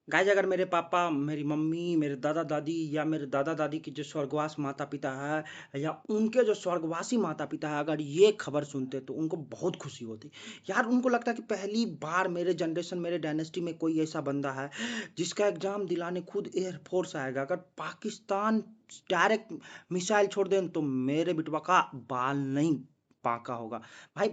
Guys अगर मेरे पापा, मेरी मम्मी, मेरे दादा-दादी या मेरे दादा-दादी के जो स्वर्गवासी माता-पिता हैं या उनके जो स्वर्गवासी माता-पिता हैं, अगर ये खबर सुनते तो उनको बहुत खुशी होती। यार उनको लगता है कि पहली बार मेरे जनरेशन, मेरे डायनेस्टी में कोई ऐसा बंदा है जिसका एग्ज़ाम दिलाने खुद एयर फोर्स आएगा। अगर पाकिस्तान डायरेक्ट मिसाइल छोड़ दें तो मेरे बिटवा का बाल नहीं बांका होगा। भाई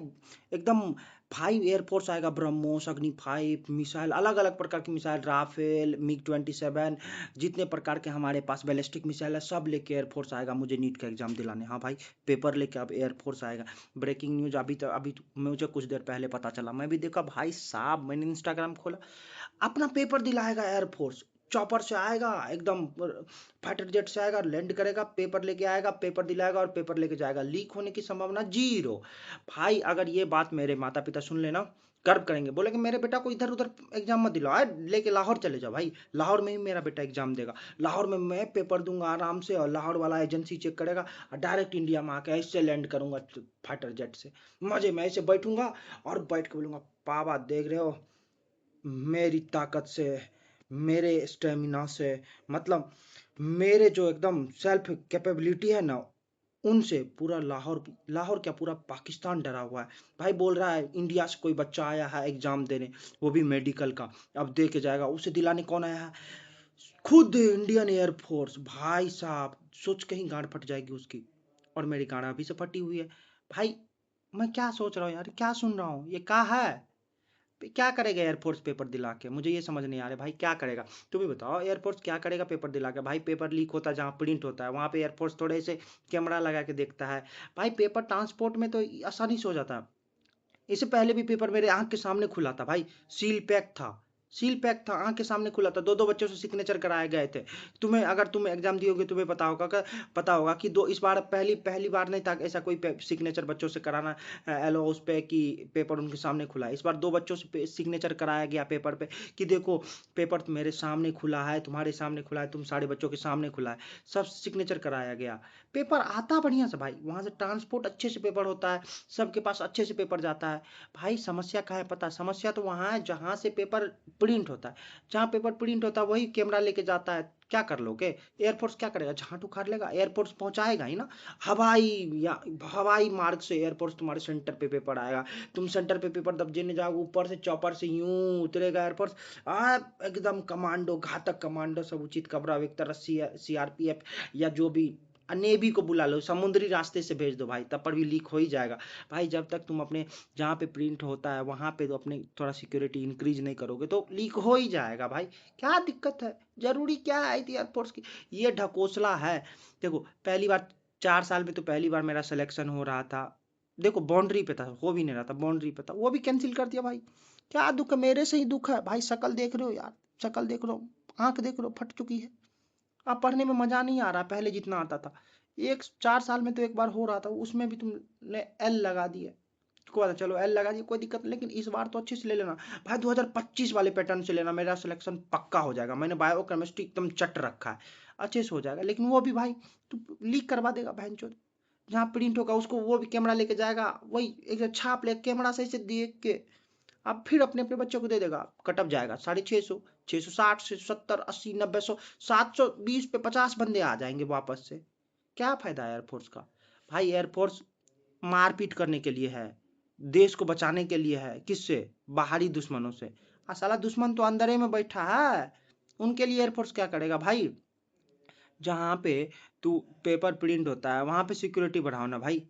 एकदम 5 एयरफोर्स आएगा, ब्रह्मोस, अग्नि 5 मिसाइल, अलग-अलग प्रकार की मिसाइल, राफेल, मिग-27, जितने प्रकार के हमारे पास बैलिस्टिक मिसाइल है, सब लेके एयरफोर्स आएगा मुझे नीट का एग्जाम दिलाने। हाँ भाई, पेपर लेके अब एयरफोर्स आएगा। ब्रेकिंग न्यूज़ अभी मुझे कुछ देर पहले पता चला। मैं भी देखा भाई साहब, मैंने इंस्टाग्राम खोला, अपना पेपर दिलाएगा एयरफोर्स, चॉपर से आएगा, एकदम फाइटर जेट से आएगा, लैंड करेगा, पेपर लेके आएगा, पेपर दिलाएगा और पेपर लेके जाएगा। लीक होने की संभावना जीरो। भाई अगर ये बात मेरे माता पिता सुन लेना, गर्व करेंगे, बोलेंगे मेरे बेटा को इधर उधर एग्जाम मत दिलाओ, लेके लाहौर चले जाओ। भाई लाहौर में ही मेरा बेटा एग्जाम देगा, लाहौर में मैं पेपर दूंगा आराम से, और लाहौर वाला एजेंसी चेक करेगा, और डायरेक्ट इंडिया में आके ऐसे लैंड करूंगा फाइटर जेट से, मजे में ऐसे बैठूंगा और बैठ के बोलूंगा, पापा देख रहे हो मेरी ताकत से, मेरे स्टेमिना से, मतलब मेरे जो एकदम सेल्फ कैपेबिलिटी है ना, उनसे पूरा लाहौर, लाहौर क्या पूरा पाकिस्तान डरा हुआ है। भाई बोल रहा है इंडिया से कोई बच्चा आया है एग्जाम देने, वो भी मेडिकल का, अब दे के जाएगा। उसे दिलाने कौन आया है? खुद इंडियन एयरफोर्स। भाई साहब सोच कहीं गांड फट जाएगी उसकी, और मेरी गांड अभी से फटी हुई है। भाई मैं क्या सोच रहा हूँ यार, क्या सुन रहा हूँ, ये क्या है? क्या करेगा एयरफोर्स पेपर दिला के? मुझे ये समझ नहीं आ रहा भाई, क्या करेगा? तुम ही बताओ, एयरफोर्स क्या करेगा पेपर दिला के? भाई पेपर लीक होता है जहाँ प्रिंट होता है, वहाँ पे एयरफोर्स थोड़े से कैमरा लगा के देखता है। भाई पेपर ट्रांसपोर्ट में तो आसानी से हो जाता है। इससे पहले भी पेपर मेरे आंख के सामने खुला था भाई, सील पैक था, सील पैक था, आंख के सामने खुला था, दो दो बच्चों से सिग्नेचर कराए गए थे। तुम्हें, अगर तुम एग्जाम दियोगे तुम्हें पता होगा कि दो, इस बार पहली पहली बार नहीं था ऐसा कोई सिग्नेचर बच्चों से कराना एलो उस पे कि पेपर उनके सामने खुला है। इस बार दो बच्चों से सिग्नेचर कराया गया पेपर पे कि देखो पेपर मेरे सामने खुला है, तुम्हारे सामने खुला है, तुम सारे बच्चों के सामने खुला है, सब सिग्नेचर कराया गया। पेपर आता बढ़िया से भाई, वहां से ट्रांसपोर्ट अच्छे से पेपर होता है, सबके पास अच्छे से पेपर जाता है। भाई समस्या क्या है पता? समस्या तो वहाँ है जहाँ से पेपर प्रिंट होता है। जहाँ पेपर प्रिंट होता है वही कैमरा लेके जाता है, क्या कर लोगे? एयरफोर्स क्या करेगा? झाट उखाड़ लेगा? एयरफोर्स पहुंचाएगा ही ना, हवाई, या हवाई मार्ग से एयरफोर्स तुम्हारे सेंटर पे पेपर आएगा। तुम सेंटर पे पेपर दब देने जाओगे, ऊपर से चॉपर से यूं उतरेगा एयरफोर्स, आ एकदम कमांडो, घातक कमांडो सब, उचित कबरा वेक्टर, सीआरपीएफ या जो भी, नेवी को बुला लो, समुद्री रास्ते से भेज दो भाई, तब पर भी लीक हो ही जाएगा। भाई जब तक तुम अपने जहाँ पे प्रिंट होता है वहाँ पे तो अपने थोड़ा सिक्योरिटी इंक्रीज नहीं करोगे तो लीक हो ही जाएगा भाई। क्या दिक्कत है? जरूरी क्या है आई थी एयरफोर्स की? ये ढकोसला है। देखो पहली बार 4 साल में तो पहली बार मेरा सिलेक्शन हो रहा था, देखो बाउंड्री पे था, हो भी नहीं रहा था, बाउंड्री पे था, वो भी कैंसिल कर दिया भाई। क्या दुख है? मेरे से ही दुख है भाई, शक्ल देख रहे हो यार, शक्ल देख रहे हो, आंख देख रहे हो, फट चुकी है। अब पढ़ने में मजा नहीं आ रहा पहले जितना आता था। एक 4 साल में तो एक बार हो रहा था, उसमें भी तुमने एल लगा दिए। को आता चलो एल लगा दी, कोई दिक्कत नहीं, लेकिन इस बार तो अच्छे से ले लेना भाई, 2025 वाले पैटर्न से लेना, मेरा सिलेक्शन पक्का हो जाएगा। मैंने बायो केमिस्ट्री एकदम चट रखा है, अच्छे से हो जाएगा। लेकिन वो भी भाई तू लीक करवा देगा बहनचोद, जहाँ प्रिंट होगा उसको वो भी कैमरा लेके जाएगा, वही एक छाप ले कैमरा से देख के, अब फिर अपने अपने बच्चों को दे देगा, कटअप जाएगा 650, 660 से 70 80 90 100, 720 पे 50 बंदे आ जाएंगे वापस से। क्या फायदा है एयरफोर्स का? भाई एयरफोर्स मारपीट करने के लिए है, देश को बचाने के लिए है, किससे? बाहरी दुश्मनों से। साला दुश्मन तो अंदर ही में बैठा है, उनके लिए एयरफोर्स क्या करेगा भाई? जहाँ पे तू पेपर प्रिंट होता है वहां पे सिक्योरिटी बढ़ाओ ना भाई।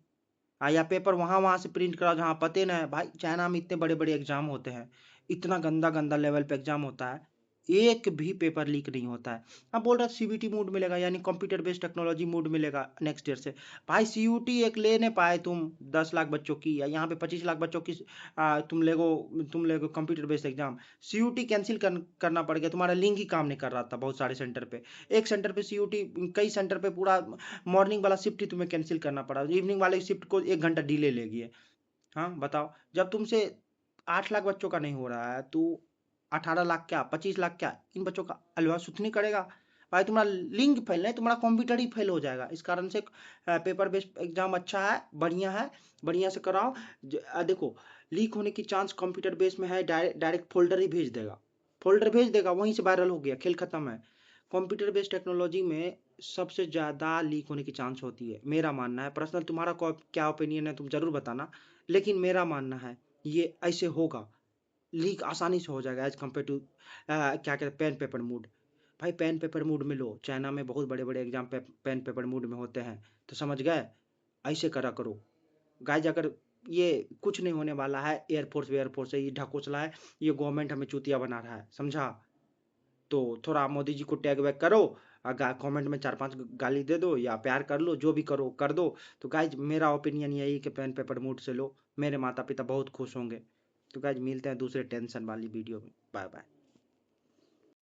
या पेपर वहां वहां से प्रिंट कराओ जहाँ पते ना है। भाई चाइना में इतने बड़े बड़े एग्जाम होते हैं, इतना गंदा गंदा लेवल पे एग्जाम होता है, एक भी पेपर लीक नहीं होता है। अब बोल रहा है सीबीटी मोड मिलेगा, यानी कंप्यूटर बेस्ड टेक्नोलॉजी मोड मिलेगा नेक्स्ट ईयर से। भाई सीयूटी एक ले नहीं पाए तुम, 10 लाख बच्चों की, या यहाँ पे 25 लाख बच्चों की, तुम लोगो computer based exam, CUT cancel करना पड़ गया, तुम्हारा लिंक ही काम नहीं कर रहा था बहुत सारे सेंटर पे। एक सेंटर पे सीयूटी, कई सेंटर पे पूरा मॉर्निंग वाला शिफ्ट ही तुम्हें कैंसिल करना पड़ा, इवनिंग वाले शिफ्ट को 1 घंटा डिले लेगी है। हाँ बताओ, जब तुमसे 8 लाख बच्चों का नहीं हो रहा है, तो 18 लाख क्या, 25 लाख क्या, इन बच्चों का अलवा सुथनी करेगा? भाई तुम्हारा लिंक फेल नहीं, तुम्हारा कंप्यूटर ही फेल हो जाएगा। इस कारण से पेपर बेस्ड एग्जाम अच्छा है, बढ़िया से कराओ। देखो लीक होने की चांस कंप्यूटर बेस में है, डायरेक्ट फोल्डर ही भेज देगा, फ़ोल्डर भेज देगा, वहीं से वायरल हो गया, खेल खत्म है। कंप्यूटर बेस्ड टेक्नोलॉजी में सबसे ज़्यादा लीक होने की चांस होती है, मेरा मानना है। पर्सनल तुम्हारा क्या ओपिनियन है तुम ज़रूर बताना, लेकिन मेरा मानना है ये ऐसे होगा, लीक आसानी से हो जाएगा एज़ कम्पेयर टू क्या कहते हैं पेन पेपर मोड। भाई पेन पेपर मोड में लो, चाइना में बहुत बड़े-बड़े एग्ज़ाम पेन पेपर मोड में होते हैं, तो समझ गए? ऐसे करा करो। गाइज़ अगर ये कुछ नहीं होने वाला है, एयरफ़ोर्स है, ये ढकोसला है, ये गवर्नमेंट हमें चूतिया बना रहा है, समझा? तो थोड़ा मोदी जी को टैग वैग करो, कमेंट में 4-5 गाली दे दो या प्यार कर लो, जो भी करो कर दो। तो गाइज मेरा ओपिनियन यही है कि पेन पेपर मूड से लो, मेरे माता पिता बहुत खुश होंगे। तो गाइज मिलते हैं दूसरे टेंशन वाली वीडियो में। Bye bye.